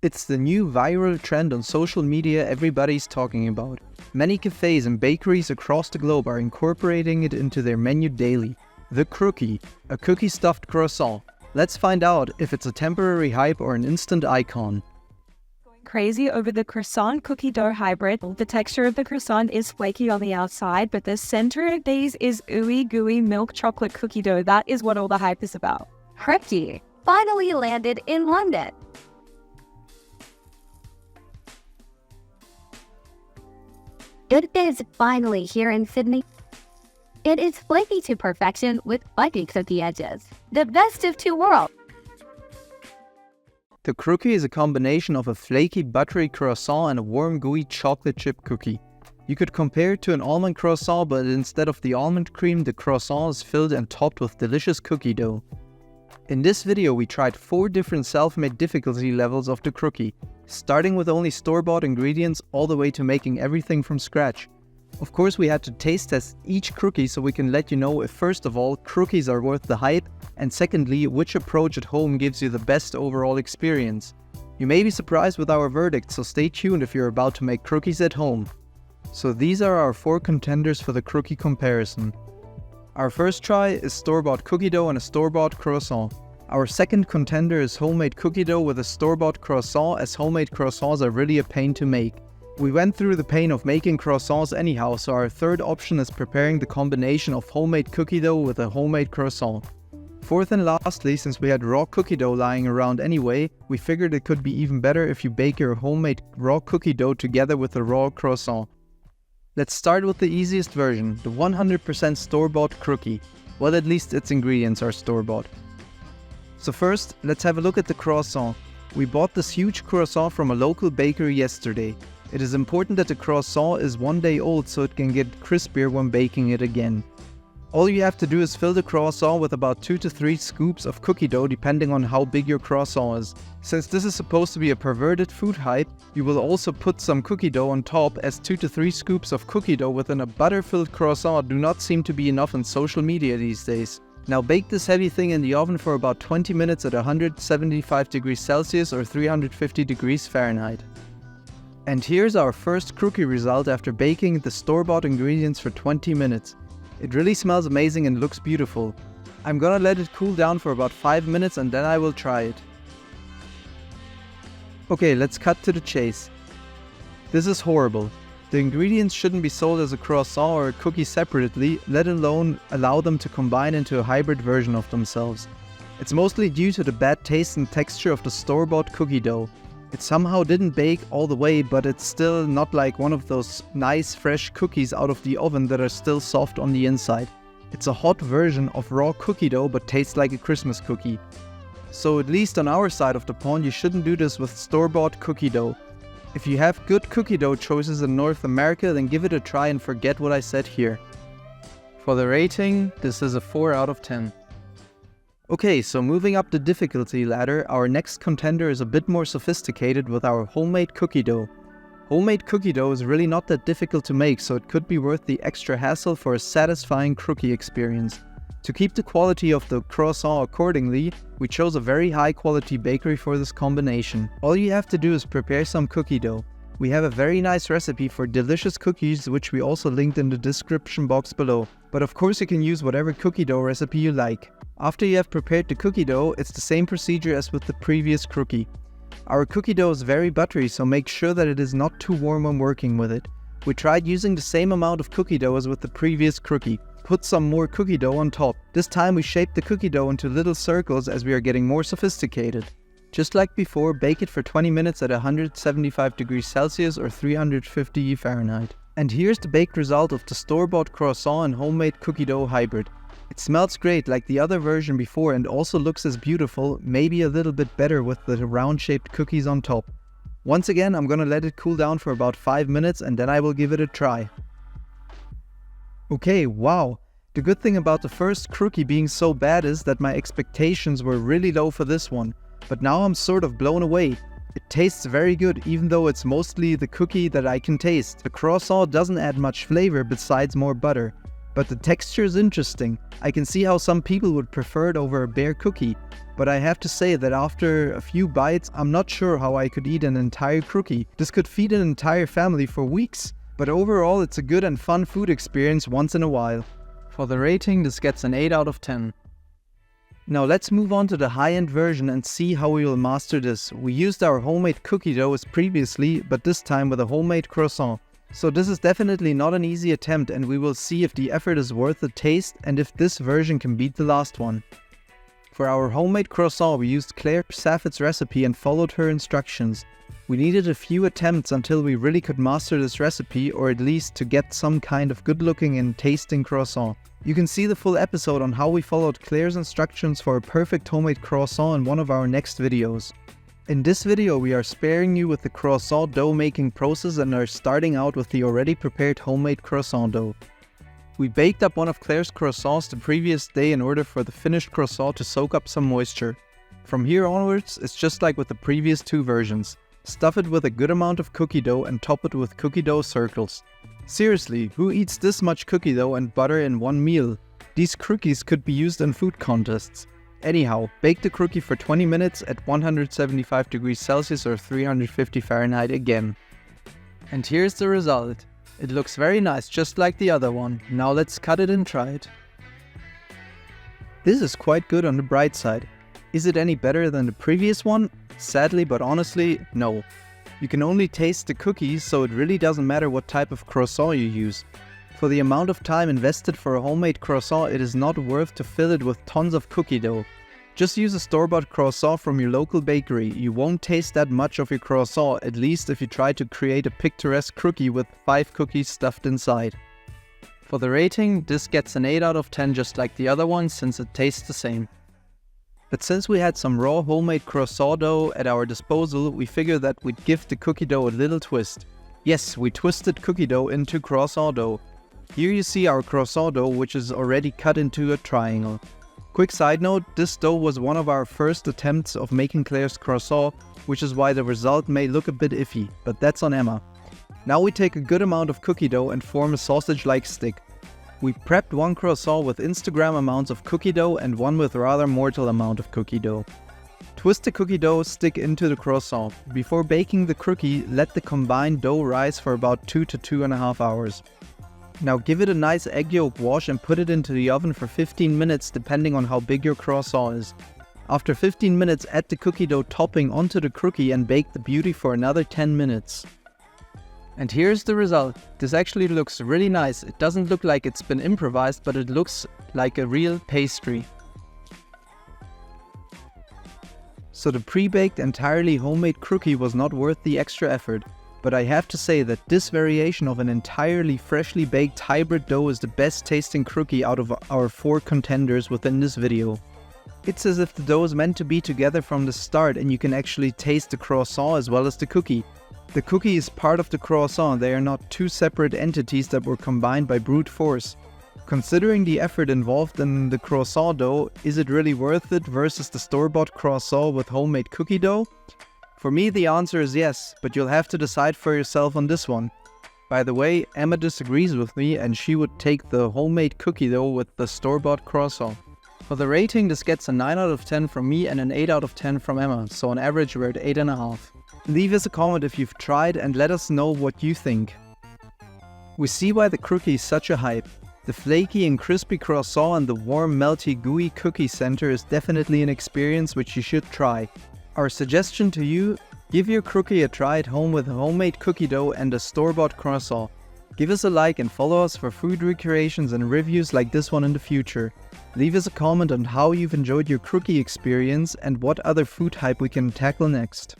It's the new viral trend on social media everybody's talking about. Many cafes and bakeries across the globe are incorporating it into their menu daily. The Crookie, a cookie-stuffed croissant. Let's find out if it's a temporary hype or an instant icon. Crazy over the croissant cookie dough hybrid. The texture of the croissant is flaky on the outside, but the center of these is ooey gooey milk chocolate cookie dough. That is what all the hype is about. Crookie finally landed in London. It is finally here in Sydney. It is flaky to perfection with flaky cookie edges. The best of two worlds. The Crookie is a combination of a flaky buttery croissant and a warm gooey chocolate chip cookie. You could compare it to an almond croissant, but instead of the almond cream, the croissant is filled and topped with delicious cookie dough. In this video we tried 4 different self-made difficulty levels of the Crookie, starting with only store-bought ingredients all the way to making everything from scratch. Of course we had to taste test each Crookie so we can let you know if first of all Crookies are worth the hype, and secondly which approach at home gives you the best overall experience. You may be surprised with our verdict, so stay tuned if you're about to make Crookies at home. So these are our 4 contenders for the Crookie comparison. Our first try is store-bought cookie dough and a store-bought croissant. Our second contender is homemade cookie dough with a store-bought croissant, as homemade croissants are really a pain to make. We went through the pain of making croissants anyhow, so our third option is preparing the combination of homemade cookie dough with a homemade croissant. Fourth and lastly, since we had raw cookie dough lying around anyway, we figured it could be even better if you bake your homemade raw cookie dough together with the raw croissant. Let's start with the easiest version, the 100% store-bought Crookie. Well, at least its ingredients are store-bought. So first, let's have a look at the croissant. We bought this huge croissant from a local bakery yesterday. It is important that the croissant is 1 day old so it can get crispier when baking it again. All you have to do is fill the croissant with about 2 to 3 scoops of cookie dough depending on how big your croissant is. Since this is supposed to be a perverted food hype, you will also put some cookie dough on top, as 2 to 3 scoops of cookie dough within a butter-filled croissant do not seem to be enough on social media these days. Now bake this heavy thing in the oven for about 20 minutes at 175 degrees Celsius or 350 degrees Fahrenheit. And here's our first Crookie result after baking the store-bought ingredients for 20 minutes. It really smells amazing and looks beautiful. I'm gonna let it cool down for about 5 minutes and then I will try it. Okay, let's cut to the chase. This is horrible. The ingredients shouldn't be sold as a croissant or a cookie separately, let alone allow them to combine into a hybrid version of themselves. It's mostly due to the bad taste and texture of the store-bought cookie dough. It somehow didn't bake all the way, but it's still not like one of those nice fresh cookies out of the oven that are still soft on the inside. It's a hot version of raw cookie dough but tastes like a Christmas cookie. So at least on our side of the pond you shouldn't do this with store-bought cookie dough. If you have good cookie dough choices in North America, then give it a try and forget what I said here. For the rating, this is a 4 out of 10. Okay, so moving up the difficulty ladder, our next contender is a bit more sophisticated with our homemade cookie dough. Homemade cookie dough is really not that difficult to make, so it could be worth the extra hassle for a satisfying Crookie experience. To keep the quality of the croissant accordingly, we chose a very high quality bakery for this combination. All you have to do is prepare some cookie dough. We have a very nice recipe for delicious cookies, which we also linked in the description box below. But of course you can use whatever cookie dough recipe you like. After you have prepared the cookie dough, it's the same procedure as with the previous Crookie. Our cookie dough is very buttery, so make sure that it is not too warm when working with it. We tried using the same amount of cookie dough as with the previous Crookie. Put some more cookie dough on top. This time we shaped the cookie dough into little circles as we are getting more sophisticated. Just like before, bake it for 20 minutes at 175 degrees Celsius or 350 Fahrenheit. And here's the baked result of the store-bought croissant and homemade cookie dough hybrid. It smells great like the other version before and also looks as beautiful, maybe a little bit better with the round-shaped cookies on top. Once again, I'm gonna let it cool down for about 5 minutes and then I will give it a try. Okay, wow! The good thing about the first Crookie being so bad is that my expectations were really low for this one, but now I'm sort of blown away. It tastes very good even though it's mostly the cookie that I can taste. The croissant doesn't add much flavor besides more butter. But the texture is interesting. I can see how some people would prefer it over a bare cookie, but I have to say that after a few bites, I'm not sure how I could eat an entire Crookie. This could feed an entire family for weeks. But overall, it's a good and fun food experience once in a while. For the rating, this gets an 8 out of 10. Now let's move on to the high-end version and see how we will master this. We used our homemade cookie dough as previously, but this time with a homemade croissant. So this is definitely not an easy attempt, and we will see if the effort is worth the taste and if this version can beat the last one. For our homemade croissant, we used Claire Saffitz recipe and followed her instructions. We needed a few attempts until we really could master this recipe, or at least to get some kind of good looking and tasting croissant. You can see the full episode on how we followed Claire's instructions for a perfect homemade croissant in one of our next videos. In this video we are sparing you with the croissant dough making process and are starting out with the already prepared homemade croissant dough. We baked up one of Claire's croissants the previous day in order for the finished croissant to soak up some moisture. From here onwards, it's just like with the previous two versions. Stuff it with a good amount of cookie dough and top it with cookie dough circles. Seriously, who eats this much cookie dough and butter in one meal? These crookies could be used in food contests. Anyhow, bake the crookie for 20 minutes at 175 degrees Celsius or 350 Fahrenheit again. And here's the result. It looks very nice, just like the other one. Now let's cut it and try it. This is quite good on the bright side. Is it any better than the previous one? Sadly, but honestly, no. You can only taste the cookies, so it really doesn't matter what type of croissant you use. For the amount of time invested for a homemade croissant, it is not worth to fill it with tons of cookie dough. Just use a store-bought croissant from your local bakery. You won't taste that much of your croissant, at least if you try to create a picturesque cookie with 5 cookies stuffed inside. For the rating, this gets an 8 out of 10 just like the other one, since it tastes the same. But since we had some raw homemade croissant dough at our disposal, we figured that we'd give the cookie dough a little twist. Yes, we twisted cookie dough into croissant dough. Here you see our croissant dough, which is already cut into a triangle. Quick side note, this dough was one of our first attempts of making Claire's croissant, which is why the result may look a bit iffy, but that's on Emma. Now we take a good amount of cookie dough and form a sausage-like stick. We prepped one croissant with Instagram amounts of cookie dough and one with rather mortal amount of cookie dough. Twist the cookie dough stick into the croissant. Before baking the cookie, let the combined dough rise for about 2 to 2.5 hours. Now give it a nice egg yolk wash and put it into the oven for 15 minutes depending on how big your croissant is. After 15 minutes, add the cookie dough topping onto the cookie and bake the beauty for another 10 minutes. And here's the result. This actually looks really nice. It doesn't look like it's been improvised, but it looks like a real pastry. So the pre-baked entirely homemade crookie was not worth the extra effort. But I have to say that this variation of an entirely freshly baked hybrid dough is the best tasting crookie out of our 4 contenders within this video. It's as if the dough is meant to be together from the start, and you can actually taste the croissant as well as the cookie. The cookie is part of the croissant, they are not 2 separate entities that were combined by brute force. Considering the effort involved in the croissant dough, is it really worth it versus the store-bought croissant with homemade cookie dough? For me the answer is yes, but you'll have to decide for yourself on this one. By the way, Emma disagrees with me and she would take the homemade cookie dough with the store-bought croissant. For the rating, this gets a 9 out of 10 from me and an 8 out of 10 from Emma, so on average we're at 8.5. Leave us a comment if you've tried and let us know what you think. We see why the crookie is such a hype. The flaky and crispy croissant and the warm, melty, gooey cookie center is definitely an experience which you should try. Our suggestion to you, give your crookie a try at home with homemade cookie dough and a store-bought croissant. Give us a like and follow us for food recreations and reviews like this one in the future. Leave us a comment on how you've enjoyed your crookie experience and what other food hype we can tackle next.